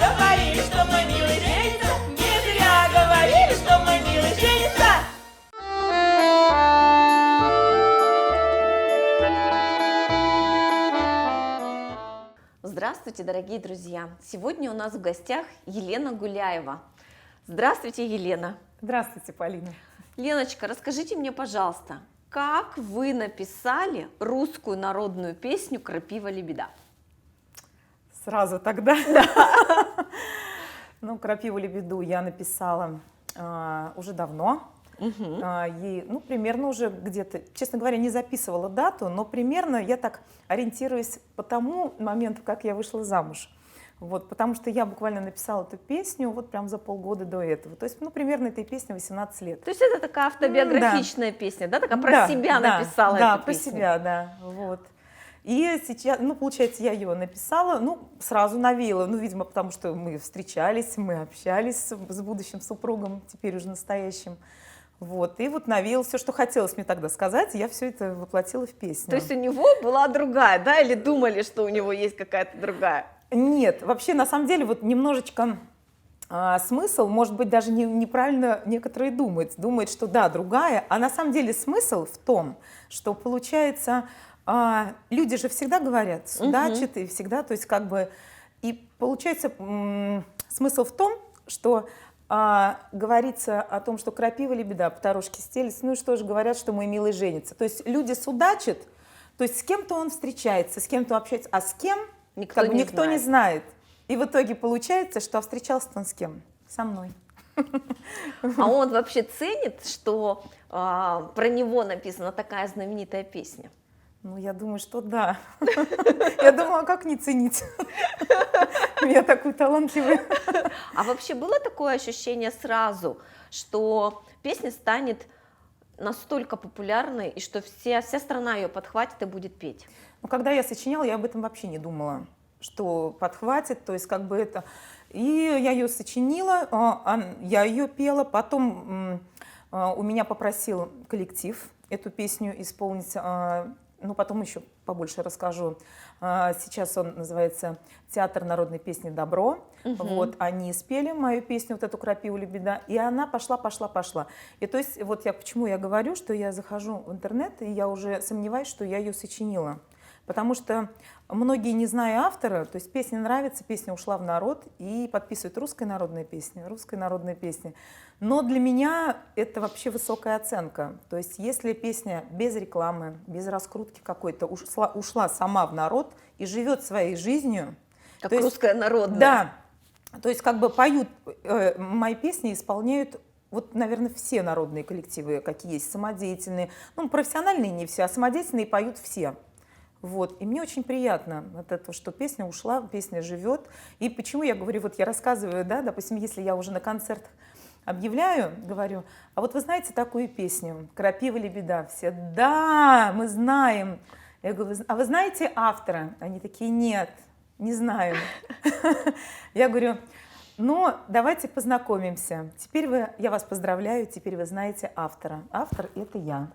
говорили, что мой милый женится. Не зря говорили, что мой милый женится. Здравствуйте, дорогие друзья! Сегодня у нас в гостях Елена Гуляева. Здравствуйте, Елена! Здравствуйте, Полина! Леночка, расскажите мне, пожалуйста, как вы написали русскую народную песню «Крапива-лебеда»? Сразу тогда. Ну, «Крапиву-лебеду» я написала уже давно. Ей, ну, примерно уже где-то, честно говоря, не записывала дату, но примерно я так ориентируюсь по тому моменту, как я вышла замуж. Вот, потому что я буквально написала эту песню вот прям за полгода до этого. То есть, ну, примерно этой песне 18 лет. То есть это такая автобиографичная песня, да? Такая про себя написала да, эту про песню. себя, да, вот. И сейчас, ну, получается, я ее написала, ну, сразу навеяла, ну, видимо, потому что мы встречались, мы общались с будущим супругом, теперь уже настоящим. Вот, и вот навеял все, что хотелось мне тогда сказать, и я все это воплотила в песню. То есть у него была другая, да, или думали, что у него есть какая-то другая? Нет, вообще, на самом деле, вот немножечко смысл, может быть, даже неправильно некоторые думают, что да, другая, а на самом деле смысл в том, что получается, люди же всегда говорят, судачат, и всегда, то есть как бы, и получается смысл в том, что говорится о том, что крапива-лебеда, по дорожке стелется, ну и что же говорят, что мой милый женится. То есть люди судачат, то есть с кем-то он встречается, с кем-то общается, а с кем никто не знает. И в итоге получается, что встречался он с кем? Со мной. А он вообще ценит, что про него написана такая знаменитая песня? Ну, я думаю, что да. Я думаю, а как не ценить? Я такой талантливый. А вообще было такое ощущение сразу, что песня станет настолько популярной, и что вся страна ее подхватит и будет петь? Ну, когда я сочиняла, я об этом вообще не думала, что подхватит, то есть как бы это... И я ее сочинила, я ее пела, потом у меня попросил коллектив эту песню исполнить. Ну, потом еще побольше расскажу. Сейчас он называется «Театр народной песни «Добро». Вот, они спели мою песню, вот эту «Крапиву-лебеда», и она пошла. И то есть, вот почему я говорю, что я захожу в интернет, и я уже сомневаюсь, что я ее сочинила. Потому что многие, не зная автора, то есть песня нравится, песня ушла в народ, и подписывают русская народная песня. Но для меня это вообще высокая оценка. То есть если песня без рекламы, без раскрутки какой-то ушла сама в народ и живет своей жизнью. Как русская народная. Да. То есть как бы поют мои песни, исполняют вот, наверное, все народные коллективы, какие есть, самодеятельные. Ну, профессиональные не все, а самодеятельные поют все. Вот. И мне очень приятно от этого, что песня ушла, песня живет. И почему я говорю, вот я рассказываю, да, допустим, если я уже на концертах объявляю, говорю, а вот вы знаете такую песню «Крапива-лебеда»? Все, да, мы знаем. Я говорю, а вы знаете автора? Они такие, нет, не знаем. Я говорю, ну, давайте познакомимся. Теперь я вас поздравляю, теперь вы знаете автора. Автор — это я.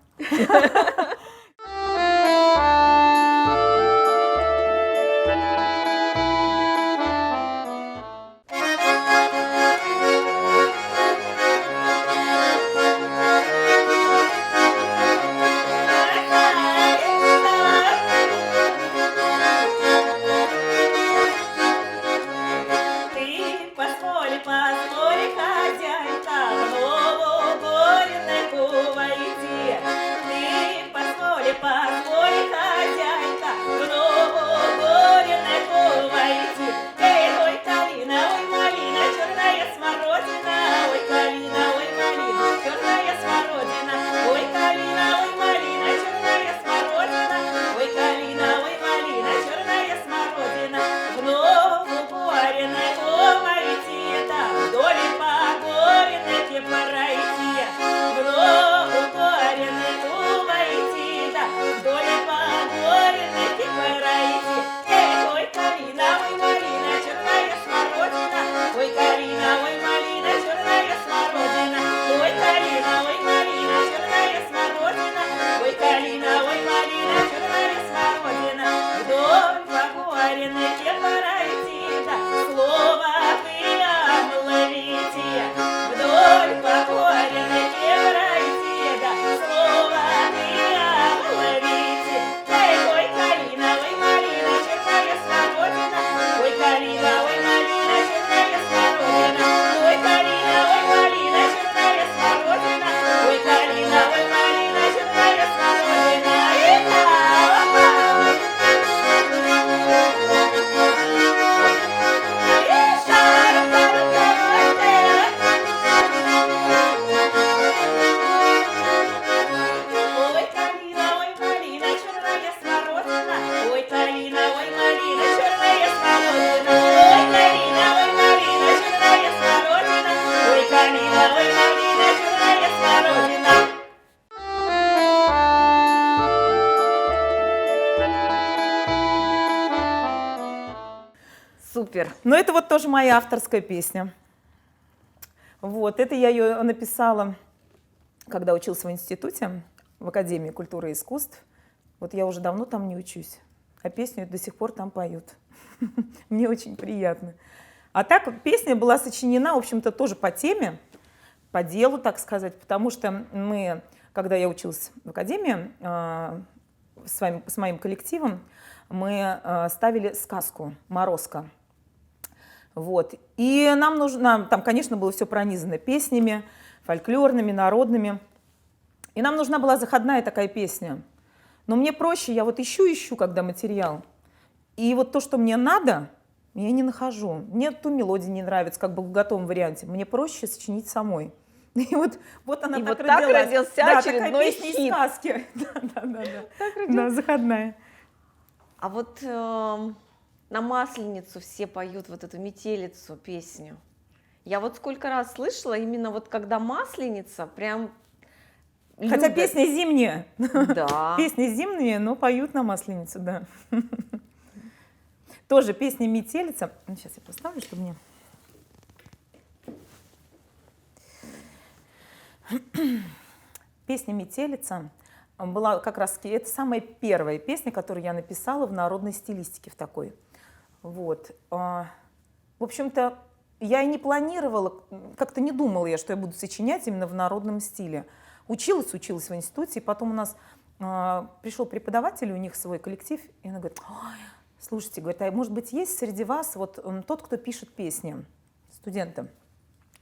Хозяйка, в нову горенку войти. Ты Супер. Но это вот тоже моя авторская песня. Вот, это я ее написала, когда училась в институте, в Академии культуры и искусств. Вот я уже давно там не учусь, а песню до сих пор там поют. Мне очень приятно. А так песня была сочинена, в общем-то, тоже по теме, по делу, так сказать, потому что мы, когда я училась в Академии, с моим коллективом, мы ставили сказку «Морозко». Вот. И нам нужно, там, конечно, было все пронизано песнями, фольклорными, народными. И нам нужна была заходная такая песня. Но мне проще, я вот ищу, когда материал. И вот то, что мне надо, я не нахожу. Мне ту мелодия не нравится, как бы в готовом варианте. Мне проще сочинить самой. И вот она И так вот так родилась. родился Да, очередной такая песня хит. из сказки. Да. Так Да, заходная. А вот на Масленицу все поют вот эту метелицу песню. Я вот сколько раз слышала, именно вот когда Масленица, прям Хотя любят. песня зимняя. Да. Песни зимние, но поют на Масленицу, да. Тоже песня «Метелица». Сейчас я поставлю, чтобы мне... Песня «Метелица» была как раз... Это самая первая песня, которую я написала в народной стилистике в такой. Вот. В общем-то, я и не планировала, как-то не думала я, что я буду сочинять именно в народном стиле. Училась в институте, и потом у нас пришел преподаватель, у них свой коллектив, и она говорит: «Ой, слушайте, говорит, а может быть есть среди вас вот тот, кто пишет песни студентам?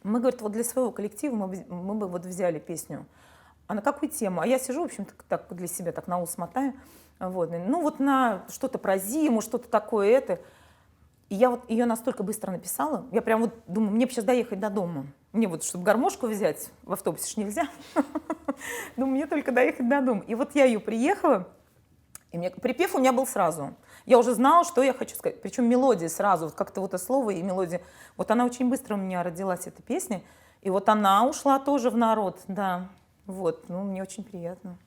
Мы, говорит, вот для своего коллектива мы бы вот взяли песню. А на какую тему? А я сижу, в общем-то, так для себя так на ус мотаю. Вот. Ну вот на что-то про зиму, что-то такое это. И я вот ее настолько быстро написала, я прям вот думаю, мне бы сейчас доехать до дома. Мне вот, чтобы гармошку взять, в автобусе ж нельзя. Думаю, мне только доехать до дома. И вот я ее приехала, и припев у меня был сразу. Я уже знала, что я хочу сказать. Причем мелодия сразу, вот как-то вот это слово и мелодия. Вот она очень быстро у меня родилась, эта песня. И вот она ушла тоже в народ, да. Вот, ну, мне очень приятно.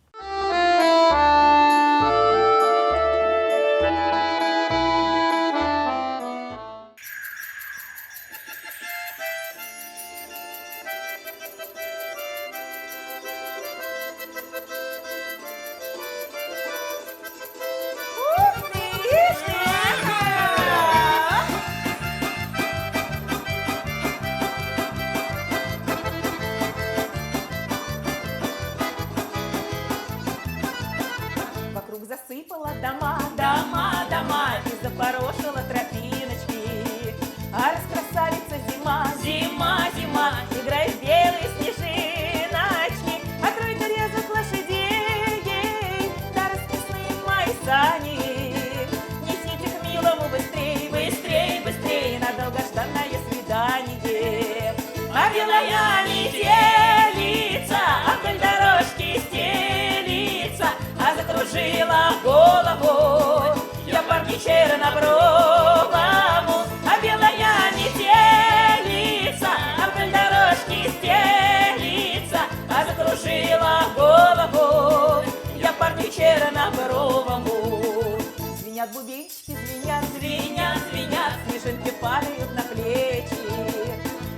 Вокруг засыпала дома, и запорошила тропиночки. А раскрасавица зима, играет в белые снежиночки. А тройка резвых лошадей, да расписные мои сани. Несите к милому быстрей, на долгожданное свидание. А белая метелица вдоль дорожки стелится, а закружила голову я парни чернобровому. А белая метелица вдоль дорожки стелится, а закружила голову я парни чернобровому. Звенят бубенчики, звенят, снежинки падают на плечи.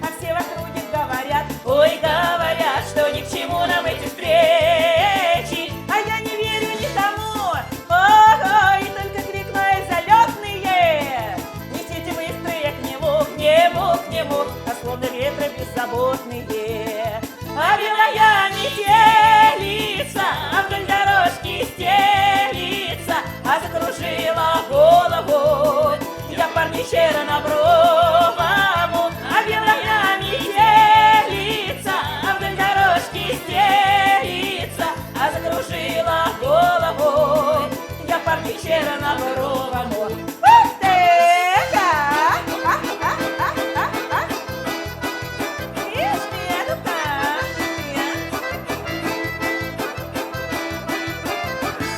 А все в округе говорят, ой, говорят, что ни к чему нам эти встречи. А я не верю ни тому, ой, только крикну эй, залетные. Несите быстрее к нему, а словно ветры беззаботные. А белая метелица вдоль дорожки стелится, а закружила голову я парни чернобровому. А белая метелица вдоль дорожки стелится, а закружила голову я парни чернобровому. Ух ты!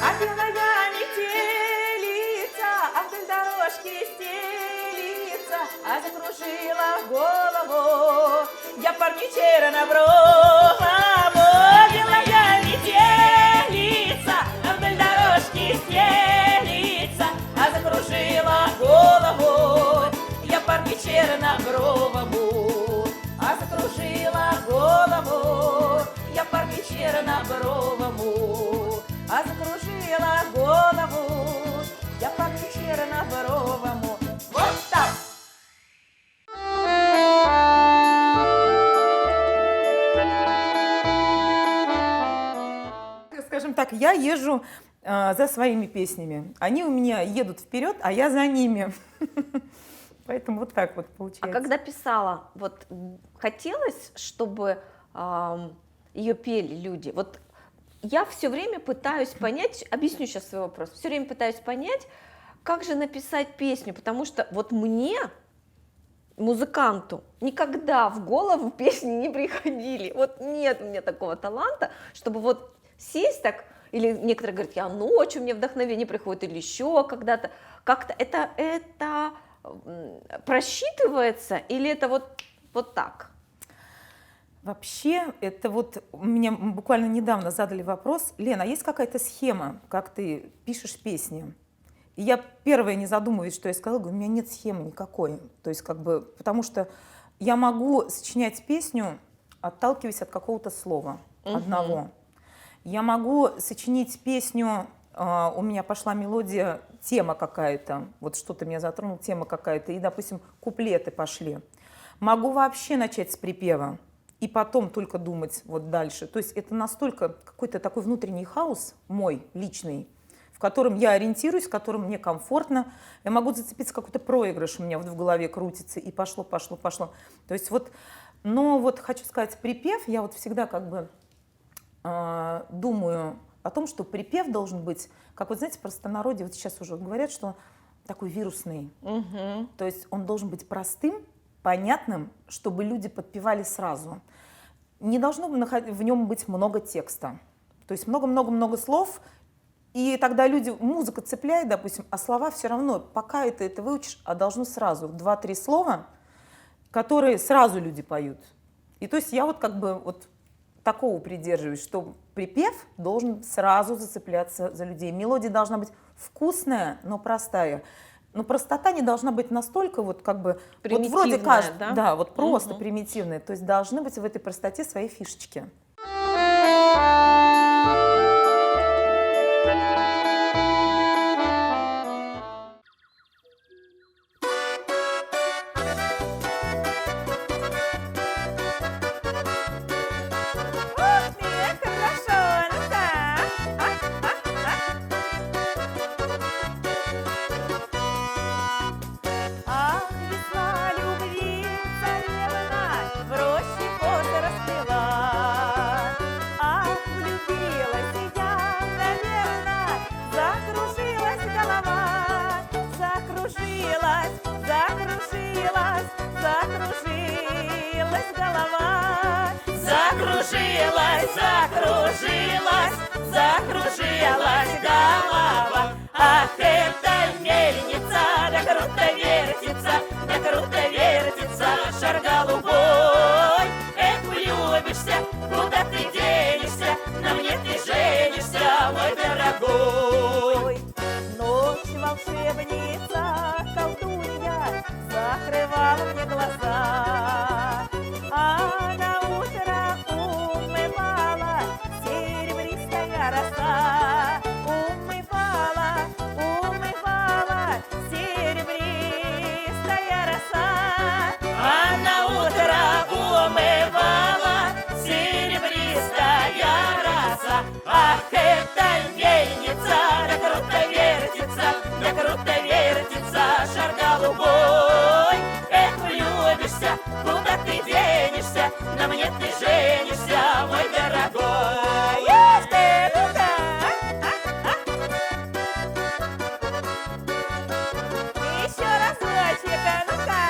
А белая метелица вдоль дорожки стелится, а закружила голову я парни чернобровому. Белая метелица вдоль дорожки стелится, а закружила голову я парни я езжу за своими песнями. Они у меня едут вперед, а я за ними. Поэтому вот так вот А получается. когда писала, вот хотелось, чтобы ее пели люди? Вот я все время пытаюсь понять, объясню сейчас свой вопрос, все время пытаюсь понять, как же написать песню, потому что вот мне, музыканту, никогда в голову песни не приходили. Вот нет у меня такого таланта, чтобы вот сесть так, или некоторые говорят, я ночью, мне вдохновение приходит, или еще когда-то. Как-то это просчитывается, или это вот так? Вообще, это вот мне буквально недавно задали вопрос: Лена, а есть какая-то схема, как ты пишешь песни? И я первая, не задумываясь, что я сказала, говорю, у меня нет схемы никакой. То есть как бы, потому что я могу сочинять песню, отталкиваясь от какого-то слова одного. Я могу сочинить песню, у меня пошла мелодия, тема какая-то, вот что-то меня затронул, тема какая-то, и, допустим, куплеты пошли. Могу вообще начать с припева и потом только думать вот дальше. То есть это настолько какой-то такой внутренний хаос мой, личный, в котором я ориентируюсь, в котором мне комфортно. Я могу зацепиться, какой-то проигрыш у меня вот в голове крутится, и пошло. То есть вот, но вот хочу сказать, припев, я вот всегда как бы думаю о том, что припев должен быть, как вот знаете, в простонародье, вот сейчас уже говорят, что такой вирусный. То есть он должен быть простым, понятным, чтобы люди подпевали сразу. Не должно в нем быть много текста. То есть много-много-много слов, и тогда люди, музыка цепляет, допустим, а слова все равно, пока это выучишь, а должно сразу 2-3 слова, которые сразу люди поют. И то есть я вот как бы вот такого придерживаюсь, что припев должен сразу зацепляться за людей. Мелодия должна быть вкусная, но простая. Но простота не должна быть настолько вот как бы вот вроде кажется, да, вот просто примитивная. То есть должны быть в этой простоте свои фишечки. Закружилась голова. Ах, эта мельница, да круто вертится, шар голубой. Эх, влюбишься, куда ты денешься, на мне ты женишься, мой дорогой. Ночь волшебница, колдунья, закрывала мне глаза, а на утро умывала серебристая роса. Умывала серебристая роса, а на утро умывала серебристая роса. Ах, эта мельница, да круто вертится, шар голубой. Эх, влюбишься, куда ты денешься, на мне ты женишься, мой дорогой. Еще разочек, ну-ка.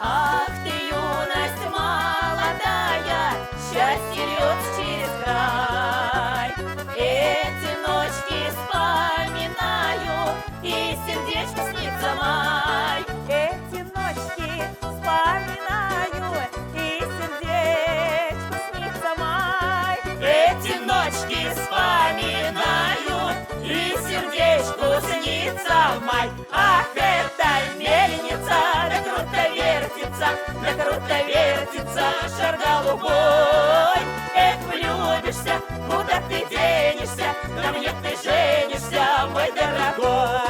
Ах ты, юность молодая, счастье льется через край. Эти ночки вспоминаю, и сердечко снится май. Эти ночки вспоминаю, и сердечко снится май. Эти ночки вспоминаю, и сердечку снится май. Ах, эта мельница, да круто вертится, шар голубой. Эх, влюбишься, куда ты денешься, на мне ты женишься, мой дорогой.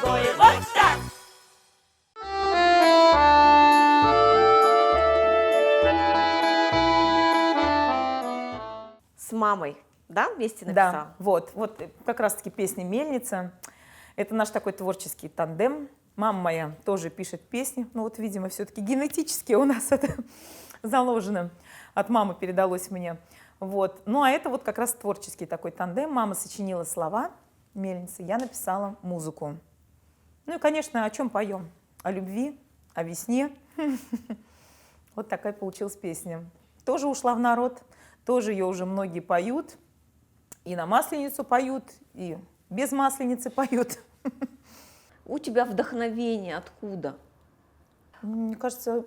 дорогой. Вот так! С мамой, да, вместе написал? Да, вот как раз-таки песня «Мельница». Это наш такой творческий тандем. Мама моя тоже пишет песни, ну вот, видимо, все-таки генетически у нас это заложено. От мамы передалось мне. Вот. Ну а это вот как раз творческий такой тандем. Мама сочинила слова «Мельницы», я написала музыку. Ну и, конечно, о чем поем? О любви, о весне. Вот такая получилась песня. Тоже ушла в народ, тоже ее уже многие поют. И на Масленицу поют, и без Масленицы поют. У тебя вдохновение откуда? Мне кажется,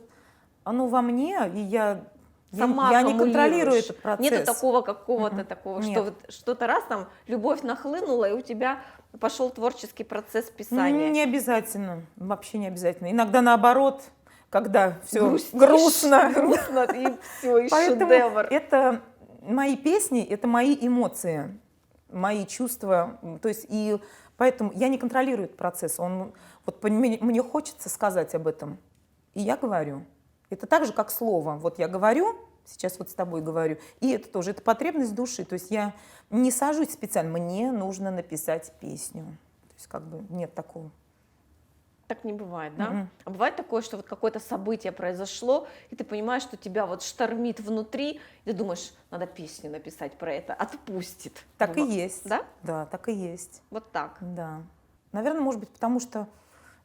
оно во мне, и я Сама не контролирую аккумулируешь. этот процесс. Нету такого какого-то такого, Нет. что вот что-то раз там любовь нахлынула, и у тебя пошел творческий процесс писания. Не обязательно, вообще не обязательно. Иногда наоборот, когда все Грустишь, грустно. грустно, и все, и Поэтому шедевр. это мои песни, это мои эмоции, мои чувства. То есть и поэтому я не контролирую этот процесс. Вот мне хочется сказать об этом, и я говорю. Это так же, как слово. Вот я говорю, сейчас вот с тобой говорю, и это тоже, это потребность души. То есть я не сажусь специально, мне нужно написать песню. То есть как бы нет такого. Так не бывает, да? Мгм. А бывает такое, что вот какое-то событие произошло, и ты понимаешь, что тебя вот штормит внутри, и ты думаешь, надо песню написать про это, отпустит. Так и есть. Да? Да, так и есть. Вот так. Да. Наверное, может быть, потому что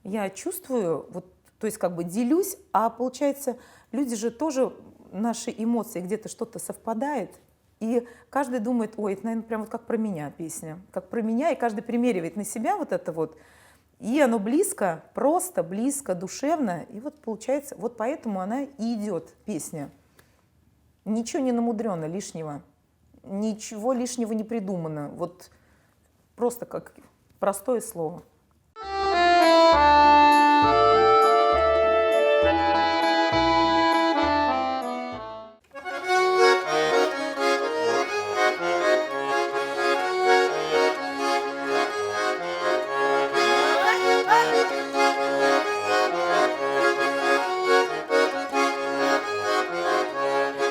я чувствую, вот, то есть как бы делюсь, а получается, люди же тоже, наши эмоции где-то что-то совпадает, и каждый думает, ой, это, наверное, прям вот как про меня песня, как про меня, и каждый примеривает на себя вот это вот, и оно близко, просто близко, душевно, и вот получается, вот поэтому она и идет, песня. Ничего не намудрено лишнего, ничего лишнего не придумано, вот просто как простое слово.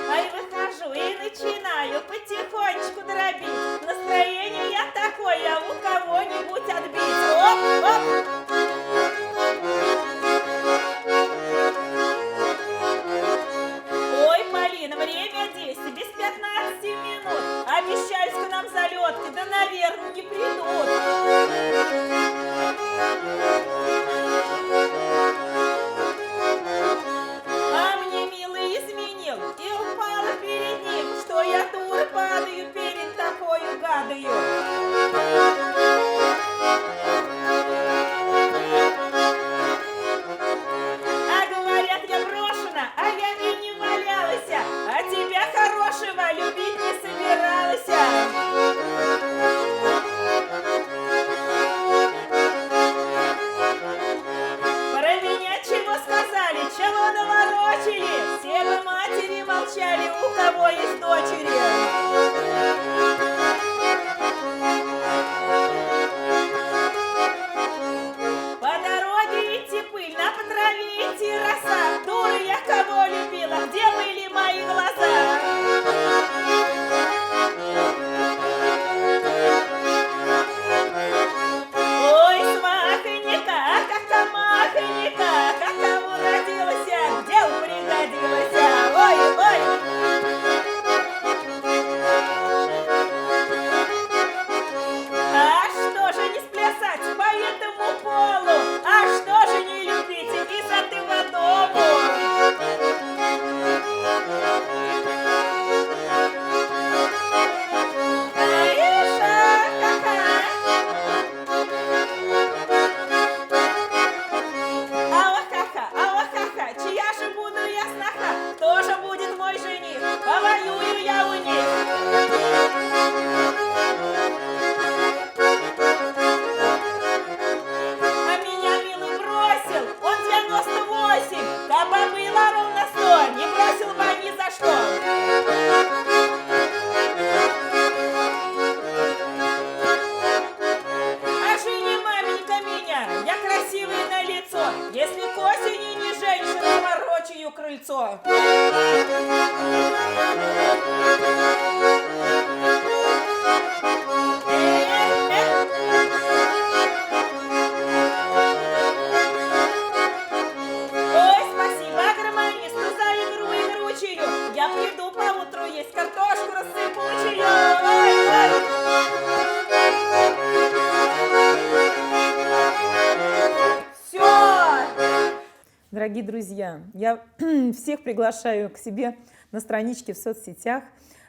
Ай, выхожу и начинаю потихонечку дробить. Настроение я такое, у кого-нибудь отбить. Оп, оп. Ой, Полина, время 10, без 15 минут. Обещались к нам залетки, да, наверное, не придут. А мне милый изменил и упала перед ним, что я дура падаю перед такою гадою. А говорят, я брошена, а я и не валялась, а тебя хорошего любить не собиралась. Про меня чего сказали, чего наворочили? Все бы матери молчали, у кого есть дочери. По дороге идти пыльно, по траве идти роса. Дура я кого любила, где были мои глаза? Ой, смахонька, как махонька, как кому родилась, где пригодилась. Ой, ой. крыльцо. Ой, спасибо гармонисту за игру игручую. Я приду поутру есть картошку рассыпучую. Ой, все. Дорогие друзья, я всех приглашаю к себе на страничке в соцсетях.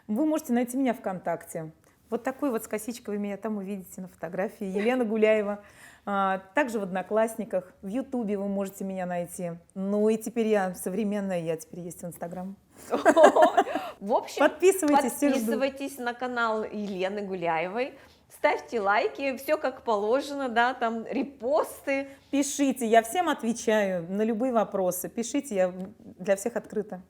Вы можете найти меня ВКонтакте. Вот такой вот с косичкой вы меня там увидите на фотографии. Елена Гуляева. Также в Одноклассниках. В Ютубе вы можете меня найти. Ну и теперь я современная, я теперь есть в Инстаграм. В общем, Подписывайтесь, всех жду. подписывайтесь на канал Елены Гуляевой, ставьте лайки, все как положено, да, там репосты. Пишите, я всем отвечаю на любые вопросы. Пишите, я для всех открыта.